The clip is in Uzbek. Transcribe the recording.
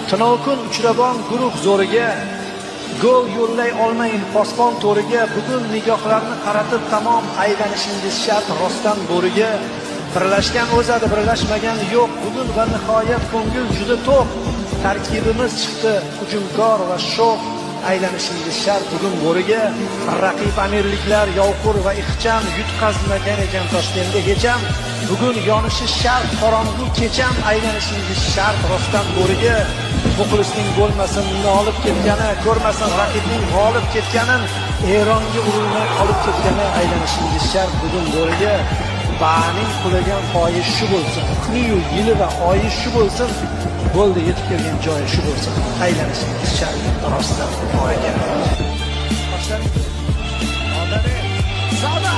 Tinokun uchrabon guruh zo'riga, gol yo'llay olmayin posbon to'riga, bugun nigohlarni qaratib tamom aylanishingiz shart rostdan bo'riga. Birlashgan o'zadi, birlashmagan yo'q, bugun va nihoyat ko'ngil juda to'q. Tarkibimiz chiqdi hujumkor va sho'x, aylanishingiz shart bugun bo'riga. Raqib amirliklar yovqur va ixcham, yutqazmagan ekan Toshkentda hecham. Bugun yonishi shart qorong'u kecham, aylanishingiz shart rostdan bo'riga. Muxlisning bo'lmasin olib ketgani, ko'rmasin raqibning g'olib ketganin, Eronga urilmay qolib ketgani, aylanishingiz shart bugun bo'riga. Ba'ning qulagan qoyi shu bo'lsin, kuniyu yili va oyi shu bo'lsin, bo'ldi yetib kelgan joyi shu bo'lsin, aylanishingiz shart rostdan bo'riga. Boshlang. Odamlar. Sada!